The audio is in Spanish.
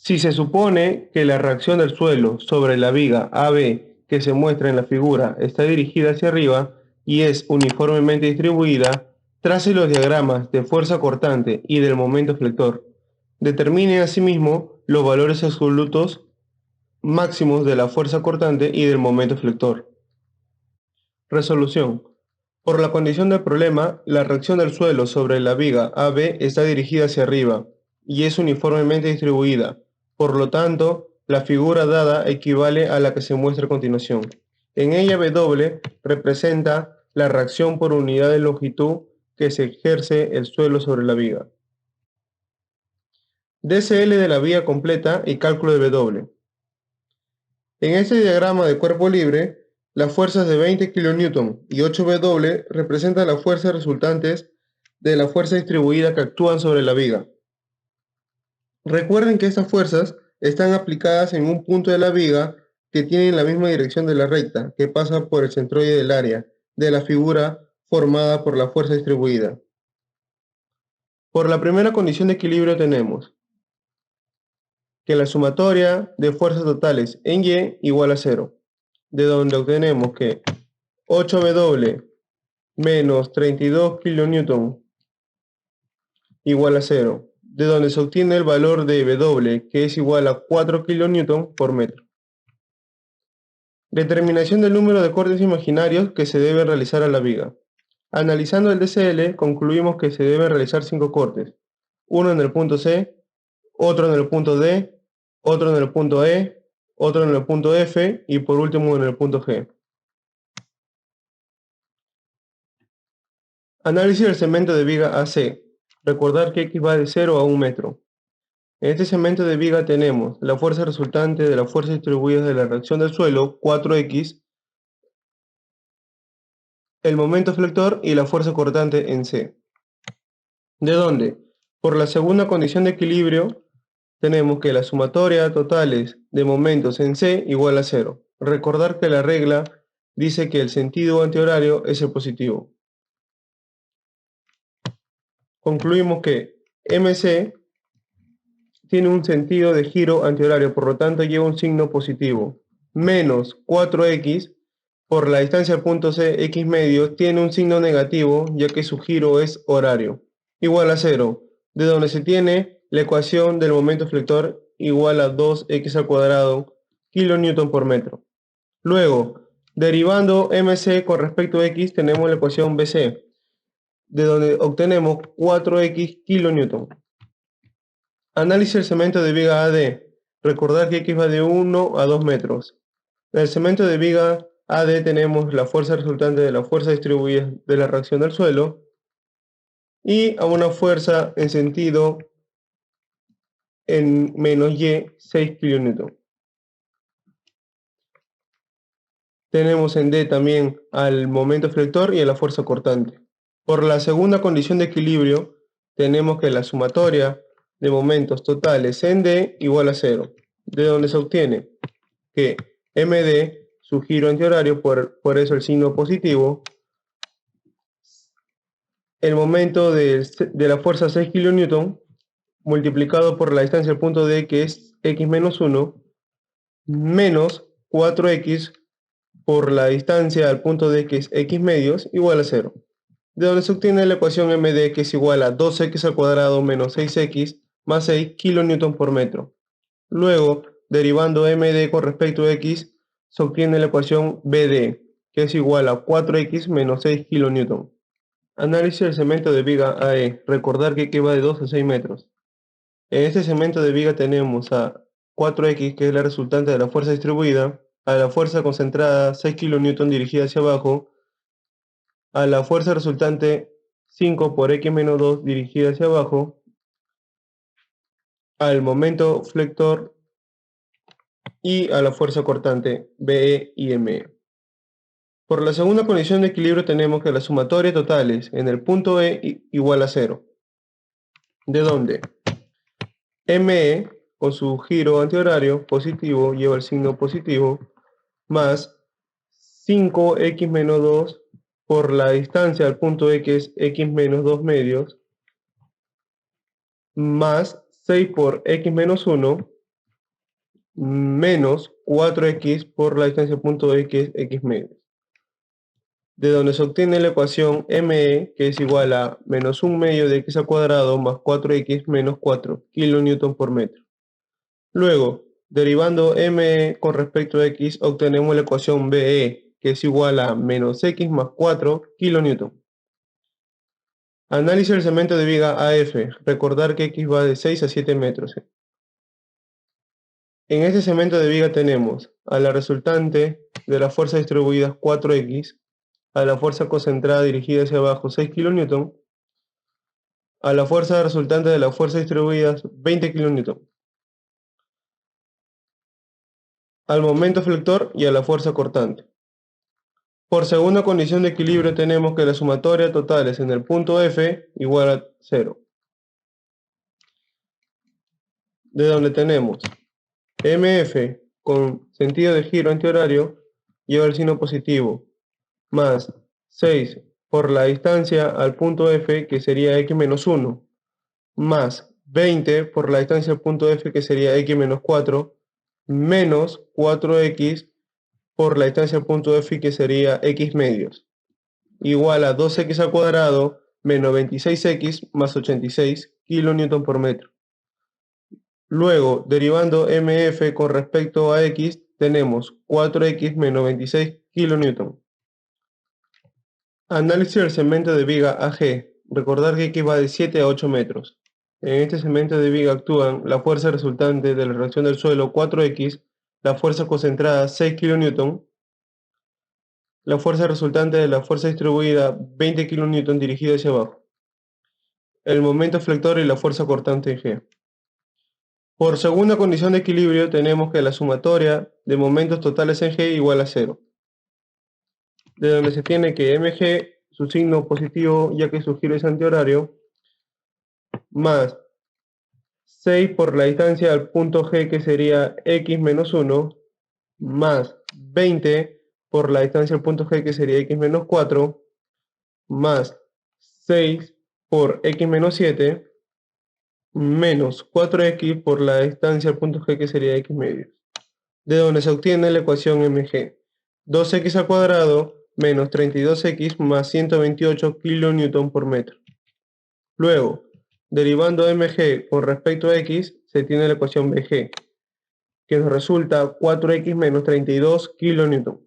Si se supone que la reacción del suelo sobre la viga AB que se muestra en la figura está dirigida hacia arriba y es uniformemente distribuida, trace los diagramas de fuerza cortante y del momento flector. Determine asimismo los valores absolutos máximos de la fuerza cortante y del momento flector. Resolución. Por la condición del problema, la reacción del suelo sobre la viga AB está dirigida hacia arriba y es uniformemente distribuida. Por lo tanto, la figura dada equivale a la que se muestra a continuación. En ella W representa la reacción por unidad de longitud que se ejerce el suelo sobre la viga. DCL de la viga completa y cálculo de W. En este diagrama de cuerpo libre, las fuerzas de 20 kN y 8 W representan las fuerzas resultantes de la fuerza distribuida que actúan sobre la viga. Recuerden que estas fuerzas están aplicadas en un punto de la viga que tiene la misma dirección de la recta que pasa por el centroide del área de la figura formada por la fuerza distribuida. Por la primera condición de equilibrio tenemos que la sumatoria de fuerzas totales en Y igual a 0, de donde obtenemos que 8W menos 32 kN igual a 0, de donde se obtiene el valor de W, que es igual a 4 kN por metro. Determinación del número de cortes imaginarios que se deben realizar a la viga. Analizando el DCL, concluimos que se deben realizar 5 cortes, uno en el punto C, otro en el punto D, otro en el punto E, otro en el punto F y por último en el punto G. Análisis del segmento de viga AC. Recordar que X va de 0 a 1 metro. En este segmento de viga tenemos la fuerza resultante de las fuerzas distribuidas de la reacción del suelo, 4X, el momento flector y la fuerza cortante en C. ¿De dónde? Por la segunda condición de equilibrio tenemos que la sumatoria totales de momentos en C igual a 0. Recordar que la regla dice que el sentido antihorario es el positivo. Concluimos que MC tiene un sentido de giro antihorario, por lo tanto lleva un signo positivo. Menos 4X por la distancia al punto C, X medio, tiene un signo negativo ya que su giro es horario. Igual a 0, de donde se tiene la ecuación del momento flector igual a 2x al cuadrado kilonewton por metro. Luego, derivando MC con respecto a X, tenemos la ecuación BC, de donde obtenemos 4x kilonewton. Análisis del segmento de viga AD. Recordar que X va de 1 a 2 metros. En el segmento de viga AD tenemos la fuerza resultante de la fuerza distribuida de la reacción del suelo y a una fuerza en sentido en menos Y, 6 kN. Tenemos en D también al momento flector y a la fuerza cortante. Por la segunda condición de equilibrio tenemos que la sumatoria de momentos totales en D igual a 0, de donde se obtiene que MD, su giro antihorario, por eso el signo positivo, el momento de la fuerza 6 kN multiplicado por la distancia al punto D, que es X menos 1, menos 4X por la distancia al punto D, que es X medios, igual a 0. De donde se obtiene la ecuación MD, que es igual a 2X al cuadrado menos 6X más 6 kN por metro. Luego, derivando MD con respecto a X, se obtiene la ecuación BD, que es igual a 4X menos 6 kN. Análisis del segmento de viga AE. Recordar que X va de 2 a 6 metros. En este segmento de viga tenemos a 4X, que es la resultante de la fuerza distribuida, a la fuerza concentrada 6 kN dirigida hacia abajo, a la fuerza resultante 5 por X menos 2 dirigida hacia abajo, al momento flector y a la fuerza cortante BE y ME. Por la segunda condición de equilibrio tenemos que la sumatoria de totales en el punto E igual a 0. ¿De dónde? ME con su giro antihorario positivo lleva el signo positivo más 5x menos 2 por la distancia al punto E, que es x menos 2 medios, más 6 por x menos 1 menos 4x por la distancia punto D, que es x medios. De donde se obtiene la ecuación ME, que es igual a menos 1 medio de x al cuadrado más 4x menos 4 kilonewton por metro. Luego, derivando ME con respecto a x, obtenemos la ecuación BE, que es igual a menos x más 4 kilonewton. Análisis del cemento de viga AF. Recordar que x va de 6 a 7 metros. En este cemento de viga tenemos a la resultante de las fuerzas distribuidas 4x, a la fuerza concentrada dirigida hacia abajo 6 kN, a la fuerza resultante de las fuerzas distribuidas 20 kN, al momento flector y a la fuerza cortante. Por segunda condición de equilibrio tenemos que la sumatoria totales en el punto F igual a 0. De donde tenemos MF con sentido de giro antihorario lleva el signo positivo, más 6 por la distancia al punto F, que sería x menos 1, más 20 por la distancia al punto F, que sería x menos 4, menos 4x por la distancia al punto F, que sería x medios, igual a 2x al cuadrado menos 26x más 86 kilonewton por metro. Luego, derivando MF con respecto a x, tenemos 4x menos 26 kilonewton. Análisis del cemento de viga AG. Recordar que x va de 7 a 8 metros. En este cemento de viga actúan la fuerza resultante de la reacción del suelo 4x, la fuerza concentrada 6 kN, la fuerza resultante de la fuerza distribuida 20 kN dirigida hacia abajo, el momento flector y la fuerza cortante G. Por segunda condición de equilibrio tenemos que la sumatoria de momentos totales en G igual a 0. De donde se tiene que mg, su signo positivo ya que su giro es antihorario, más 6 por la distancia al punto G, que sería x menos 1, más 20 por la distancia al punto G, que sería x menos 4, más 6 por x menos 7, menos 4x por la distancia al punto G, que sería x medios. De donde se obtiene la ecuación mg. 2x al cuadrado menos 32x más 128 kilonewton por metro. Luego, derivando mg con respecto a x, se tiene la ecuación bg, que nos resulta 4x menos 32 kilonewton.